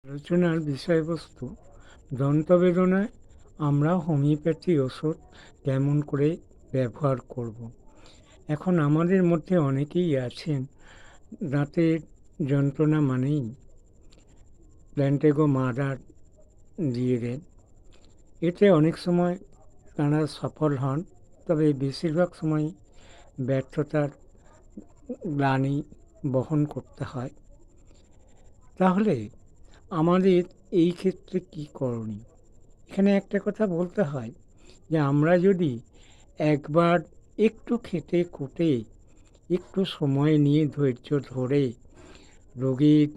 আলোচনার বিষয়বস্তু দন্তবেদনায় আমরা হোমিওপ্যাথি ওষুধ কেমন করে ব্যবহার করব। এখন আমাদের মধ্যে অনেকেই আছেন দাঁতের যন্ত্রণা মানেই প্ল্যান্টেগো মাদার দিয়ে দেন। এতে অনেক সময় তারা সফল হন, তবে বেশিরভাগ সময় ব্যর্থতার গ্লানি বহন করতে হয়। তাহলে আমাদের এই ক্ষেত্রে কী করণীয়? এখানে একটা কথা বলতে হয় যে আমরা যদি একবার একটু খেটে খুঁটে একটু সময় নিয়ে ধৈর্য ধরে রোগীর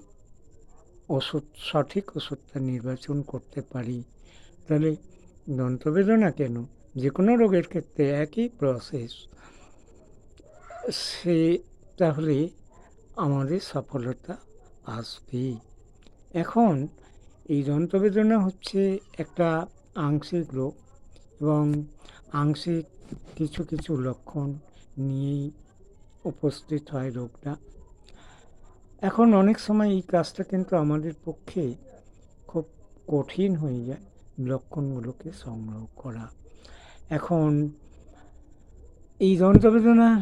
সঠিক ওষুধটা নির্বাচন করতে পারি, তাহলে দন্তবেদনা কেন, যে কোনো রোগের ক্ষেত্রে একই প্রসেস, সে তাহলে আমাদের সফলতা আসবেই। এখন এই দন্তবেদনা হচ্ছে একটা আংশিক রোগ এবং আংশিক কিছু কিছু লক্ষণ নিয়েই উপস্থিত হয় রোগটা। এখন অনেক সময় এই কাজটা কিন্তু আমাদের পক্ষে খুব কঠিন হয়ে যায় লক্ষণগুলোকে সংগ্রহ করা। এখন এই দন্তবেদনার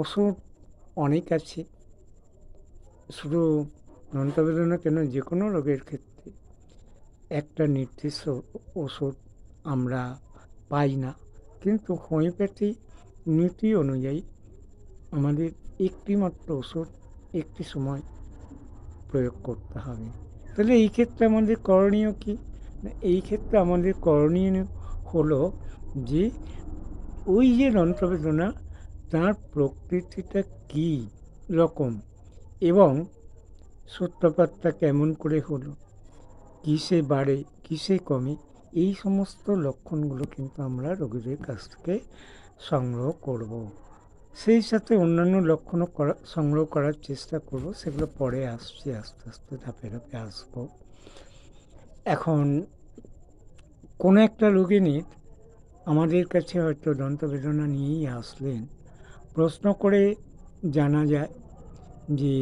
ওষুধ অনেক আছে, শুধু দন্তবেদনা কেন, যে কোনো রোগের ক্ষেত্রে একটা নির্দিষ্ট ওষুধ আমরা পাই না, কিন্তু হোমিওপ্যাথি নীতি অনুযায়ী আমাদের একটি মাত্র ওষুধ একটি সময় প্রয়োগ করতে হবে। তাহলে এই ক্ষেত্রে আমাদের করণীয় কী? এই ক্ষেত্রে আমাদের করণীয় হলো যে ওই যে দন্তবেদনা, তার প্রকৃতিটা কী রকম এবং সূত্রপাতটা কেমন করে হলো, কিসে বাড়ে কিসে কমে, এই সমস্ত লক্ষণগুলো কিন্তু আমরা রোগীদের কাছ থেকে সংগ্রহ করব। সেই সাথে অন্যান্য লক্ষণও সংগ্রহ করার চেষ্টা করব, সেগুলো পরে আসছি, আস্তে আস্তে ধাপে ধাপে আসব। এখন কোনো একটা রোগী নিয়ে আমাদের কাছে হয়তো দন্তবেদনা নিয়েই আসলেন, প্রশ্ন করে জানা যায় যে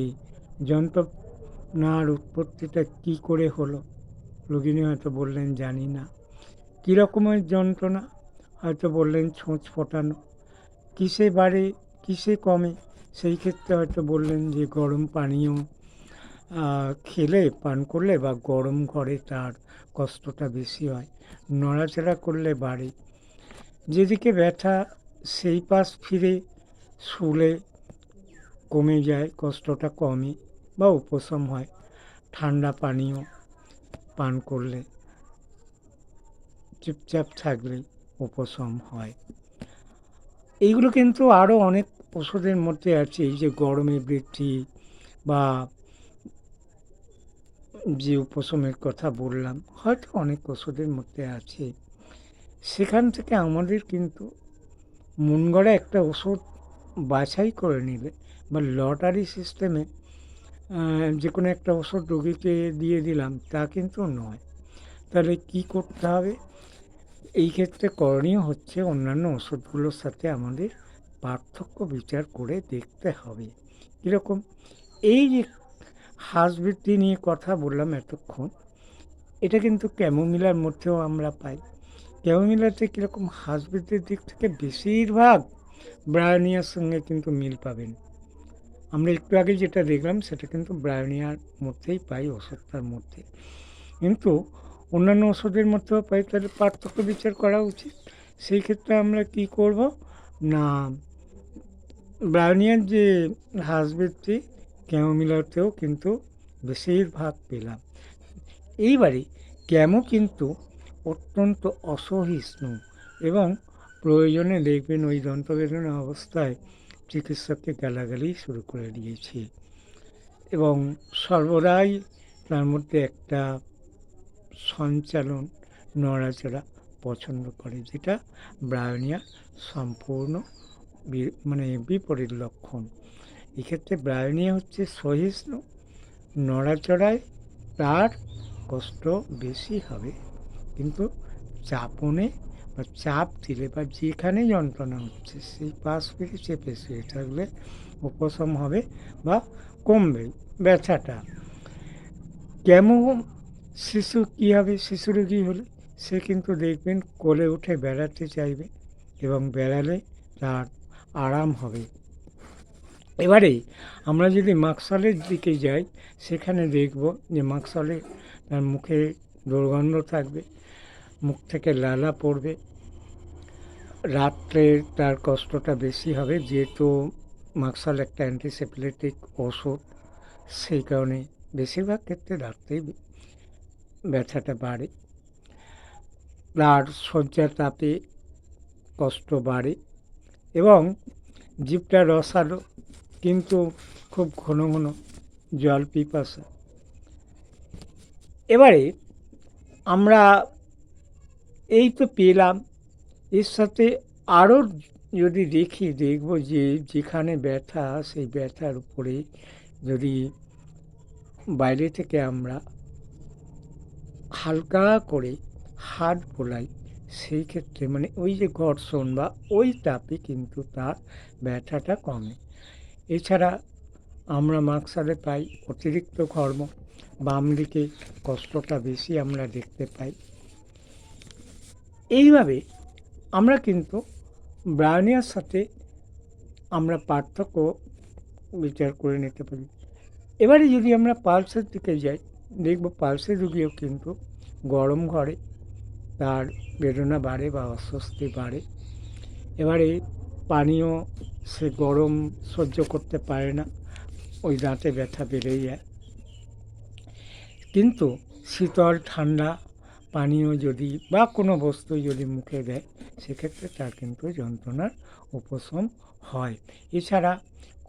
যন্ত্রণার উৎপত্তিটা কী করে হলো। রোগিনী হয়তো বললেন জানি না। কী রকমের যন্ত্রণা, হয়তো বললেন ছোঁচ ফোটানো। কিসে বাড়ে কিসে কমে, সেই ক্ষেত্রে হয়তো বললেন যে গরম পানীয় খেলে, পান করলে বা গরম ঘরে তার কষ্টটা বেশি হয়, নড়াচড়া করলে বাড়ে, যেদিকে ব্যথা সেই পাশ ফিরে শুলে কমে যায়, কষ্টটা কমে বা উপশম হয়, ঠান্ডা পানীয় পান করলে, চুপচাপ থাকলে উপশম হয়। এইগুলো কিন্তু আরও অনেক ওষুধের মধ্যে আছে। এই যে গরমে বৃদ্ধি বা যে উপশমের কথা বললাম, হয়তো অনেক ওষুধের মধ্যে আছে। সেখান থেকে আমাদের কিন্তু মন গড়া একটা ওষুধ বাছাই করে নিলে বা লটারি সিস্টেমে যে কোনো একটা ওষুধ রোগীকে দিয়ে দিলাম, তা কিন্তু নয়। তাহলে কি করতে হবে? এই ক্ষেত্রে করণীয় হচ্ছে অন্যান্য ওষুধগুলোর সাথে আমাদের পার্থক্য বিচার করে দেখতে হবে। কীরকম? এই যে হ্রাসবৃদ্ধি নিয়ে কথা বললাম এতক্ষণ, এটা কিন্তু ক্যামোমিলার মধ্যেও আমরা পাই। ক্যামোমিলাতে কীরকম হ্রাসবৃদ্ধির দিক থেকে বেশিরভাগ ব্রায়োনিয়ার সঙ্গে কিন্তু মিল পাবেন। আমরা একটু আগে যেটা দেখলাম সেটা কিন্তু ব্রায়োনিয়ার মধ্যেই পাই, ওষুধটার মধ্যে। কিন্তু অন্যান্য ওষুধের মধ্যেও পাই, তাহলে পার্থক্য বিচার করা উচিত। সেই ক্ষেত্রে আমরা কি করব না, ব্রায়োনিয়ার যে হ্রাসবৃদ্ধি ক্যামোমিলাতেও কিন্তু বেশিরভাগ পেলাম। এইবারে ক্যামো কিন্তু অত্যন্ত অসহিষ্ণু এবং প্রয়োজনে দেখবেন ওই দন্তবেদনা অবস্থায় চিকিৎসককে গালাগালি শুরু করে দিয়েছে এবং সর্বদাই তার মধ্যে একটা সঞ্চালন, নড়াচড়া পছন্দ করে, যেটা ব্রায়োনিয়া সম্পূর্ণ বিপরীত লক্ষণ। এক্ষেত্রে ব্রায়োনিয়া হচ্ছে সহিষ্ণু, নড়াচড়ায় তার কষ্ট বেশি হবে, কিন্তু চাপনে বা চাপ দিলে বা যেখানে যন্ত্রণা হচ্ছে সেই পাশ থেকে চেপে শুয়ে থাকলে উপশম হবে বা কমবে ব্যথাটা। কেমন শিশু কী হবে, শিশু রোগী হলে সে কিন্তু দেখবেন কোলে উঠে বেড়াতে চাইবে এবং বেড়ালে তার আরাম হবে। এবারে আমরা যদি মাকসলের দিকে যাই, সেখানে দেখব যে মাকসলে তার মুখে দুর্গন্ধ থাকবে, মুখ থেকে লালা পড়বে, রাত্রে তার কষ্টটা বেশি হবে, যেহেতু মাকসল একটা অ্যান্টিসেপলেটিক ওষুধ, সেই কারণে বেশিরভাগ ক্ষেত্রে রাত্রেই ব্যথাটা বাড়ে। তার শয্যা তাপে কষ্ট বাড়ে এবং জিভটা রসালো, কিন্তু খুব ঘন ঘন জল পিপাসা। এবারে আমরা এই তো পেলাম, এর সাথে আরও যদি দেখব যে যেখানে ব্যথা, সেই ব্যথার উপরে যদি বাইরে থেকে আমরা হালকা করে হাত বোলাই, সেই ক্ষেত্রে মানে ওই যে ঘর্ষণ বা ওই তাপে কিন্তু তার ব্যথাটা কমে। এছাড়া আমরা মাকসলে পাই অতিরিক্ত ঘর্ম, বাম দিকে কষ্টটা বেশি আমরা দেখতে পাই। এইভাবে আমরা কিন্তু ব্রায়োনিয়ার সাথে আমরা পার্থক্য বিচার করে নিতে পারি। এবারে যদি আমরা পালসের দিকে যাই, দেখব পালসের রুগীও কিন্তু গরম ঘরে তার বেদনা বাড়ে বা অস্বস্তি বাড়ে। এবারে পানীয় সে গরম সহ্য করতে পারে না, ওই দাঁতে ব্যথা বেড়ে যায়। কিন্তু শীতল ঠান্ডা পানীয় যদি বা কোনো বস্তু যদি মুখে দেয়, সেক্ষেত্রে তার কিন্তু যন্ত্রণার উপশম হয়। এছাড়া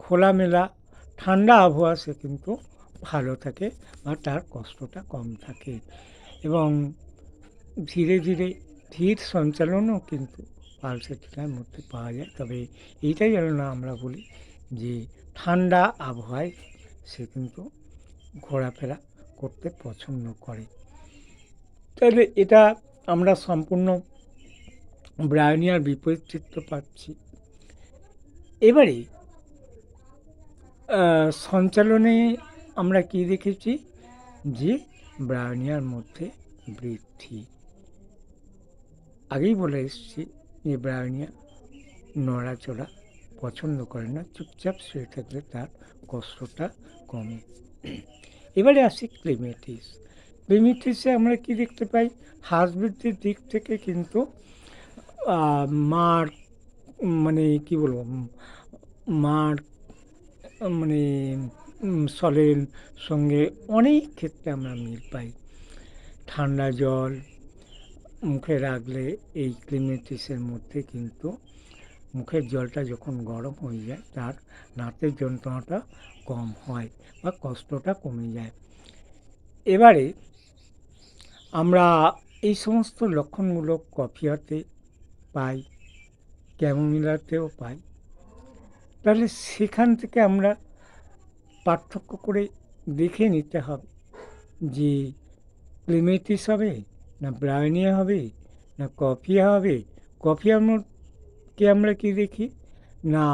খোলামেলা ঠান্ডা আবহাওয়া সে কিন্তু ভালো থাকে বা তার কষ্টটা কম থাকে এবং ধীরে ধীরে ধীর সঞ্চালনও কিন্তু পালসের টিকার মধ্যে পাওয়া যায়। তবে এইটাই যেন না আমরা বলি যে ঠান্ডা আবহাওয়ায় সে কিন্তু ঘোরাফেরা করতে পছন্দ করে। তাহলে এটা আমরা সম্পূর্ণ ব্রায়োনিয়ার বিপরীত চিত্র পাচ্ছি। এবারে সঞ্চালনে আমরা কি দেখেছি যে ব্রায়োনিয়ার মধ্যে বৃদ্ধি। আগেই বলে এসেছি যে ব্রায়োনিয়া নড়াচড়া পছন্দ করে না, চুপচাপ শুয়ে থাকলে তার কষ্টটা কমে। এবারে আসি ক্লিমেটিস। ক্লিমেটিসে আমরা কি দেখতে পাই, হ্রাস বৃদ্ধির দিক থেকে কিন্তু মার মানে কি বলবো, মার মানে সলের সঙ্গে অনেক ক্ষেত্রে আমরা মিল পাই। ঠান্ডা জল মুখে রাখলে এই ক্লিমেটিসের মধ্যে কিন্তু মুখের জলটা যখন গরম হয়ে যায়, তার দাঁতের যন্ত্রণাটা কম হয় বা কষ্টটা কমে যায়। এবারে আমরা এই সমস্ত লক্ষণগুলো কফিয়াতে পাই, ক্যামোমিলাতেও পাই। তাহলে সেখান থেকে আমরা পার্থক্য করে দেখে নিতে হবে যে ক্লিমেটিস হবে না ব্রায়োনিয়া হবে না কফিয়া হবে। কফিয়ার মধ্যে আমরা কি দেখি না,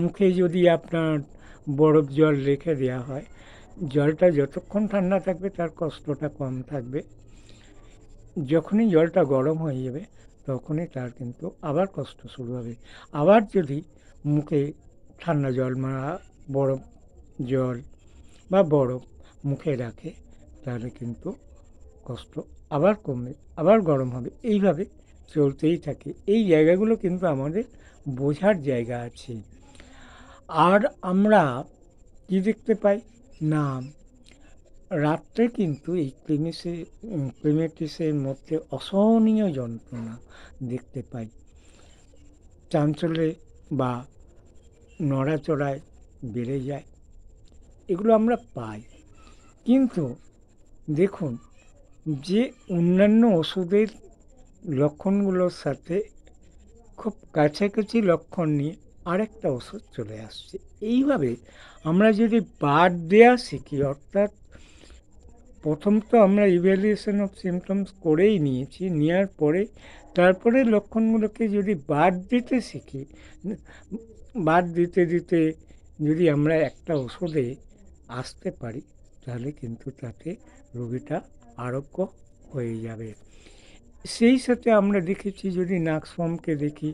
মুখে যদি আপনার বরফ জল রেখে দেওয়া হয়, জলটা যতক্ষণ ঠান্ডা থাকবে তার কষ্টটা কম থাকবে, যখনই জলটা গরম হয়ে যাবে তখনই তার কিন্তু আবার কষ্ট শুরু হবে। আবার যদি মুখে ঠান্ডা জল মারা বরফ জল বা বরফ মুখে রাখে, তাহলে কিন্তু কষ্ট আবার কমবে, আবার গরম হবে, এইভাবে চলতেই থাকে। এই জায়গাগুলো কিন্তু আমাদের বোঝার জায়গা আছে। আর আমরা কি দেখতে পাই না, রাত্রে কিন্তু এই ক্লিমেটিসের মধ্যে অসহনীয় যন্ত্রণা দেখতে পাই, চাঞ্চল্যে বা নড়াচড়ায় বেড়ে যায়, এগুলো আমরা পাই। কিন্তু দেখুন যে অন্যান্য ওষুধের লক্ষণগুলোর সাথে খুব কাছাকাছি লক্ষণ নিয়ে আরেকটা ওষুধ চলে আসছে। এইভাবে আমরা যদি বাদ দেওয়া শিখি, অর্থাৎ প্রথম তো আমরা ইভ্যালুয়েশন অফ সিমটমস করেই নিয়েছি, নেওয়ার পরে তারপরে লক্ষণগুলোকে যদি বাদ দিতে শিখি, বাদ দিতে দিতে যদি আমরা একটা ওষুধে আসতে পারি, তাহলে কিন্তু তাতে রোগীটা আরোগ্য হয়ে যাবে। সেই সাথে আমরা দেখেছি, যদি নাক্সফার্মকে দেখি,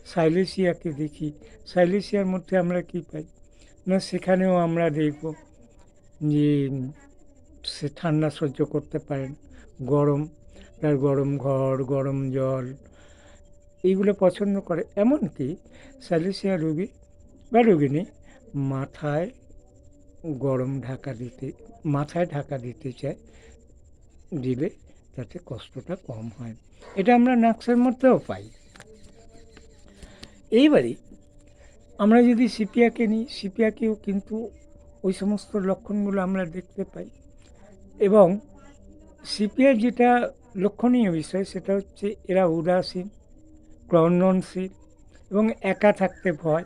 সাইলেসিয়াকে দেখি, সাইলেসিয়ার মধ্যে আমরা কী পাই না, সেখানেও আমরা দেখব যে সে ঠান্ডা সহ্য করতে পারেন, গরম, তার গরম ঘর, গরম জল এইগুলো পছন্দ করে। এমনকি সাইলেসিয়া রোগী বা রোগিনী মাথায় মাথায় ঢাকা দিতে চায়, দিলে তাতে কষ্টটা কম হয়। এটা আমরা নাক্সের মধ্যেও পাই। এইবারে আমরা যদি সিপিয়াকে নিই, সিপিয়াকেও কিন্তু ওই সমস্ত লক্ষণগুলো আমরা দেখতে পাই। এবং সিপিয়ার যেটা লক্ষণীয় বিষয়, সেটা হচ্ছে এরা উদাসীন, ক্রন্দনশীল এবং একা থাকতে ভয়।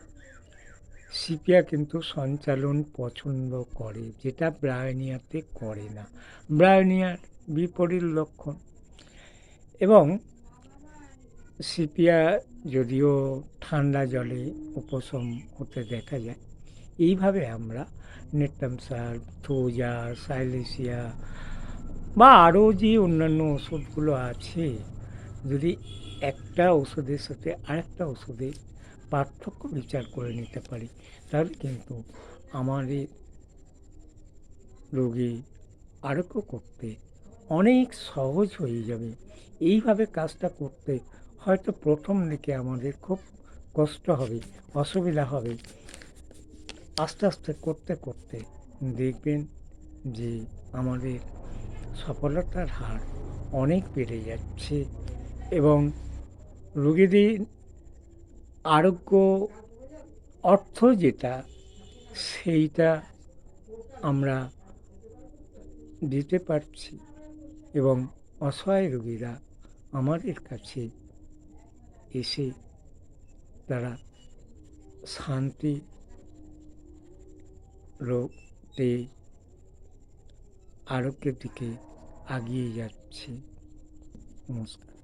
সিপিয়া কিন্তু সঞ্চালন পছন্দ করে, যেটা ব্রায়োনিয়াতে করে না। ব্রায়োনিয়ার বিপরীত লক্ষণ। এবং সিপিয়া যদিও ঠান্ডা জলে উপশম হতে দেখা যায়। এইভাবে আমরা নেট্টামসার, থোজা, সাইলেসিয়া বা আরও যে অন্যান্য ওষুধগুলো আছে, যদি একটা ওষুধের সাথে আরেকটা ওষুধের পার্থক্য বিচার করে নিতে পারি, তাহলে কিন্তু আমাদের রোগী আরোগ্য করতে অনেক সহজ হয়ে যাবে। এইভাবে কাজটা করতে হয়তো প্রথম দিকে আমাদের খুব কষ্ট হবে, অসুবিধা হবে। আস্তে আস্তে করতে করতে দেখবেন যে আমাদের সফলতার হার অনেক বেড়ে যাচ্ছে এবং রোগীদের আরোগ্য অর্থ যেটা, সেইটা আমরা দিতে পারছি এবং অসহায় রোগীরা আমাদের কাছে এসে তারা শান্তি রোগতে আরোগ্যের দিকে এগিয়ে যাচ্ছে। নমস্কার।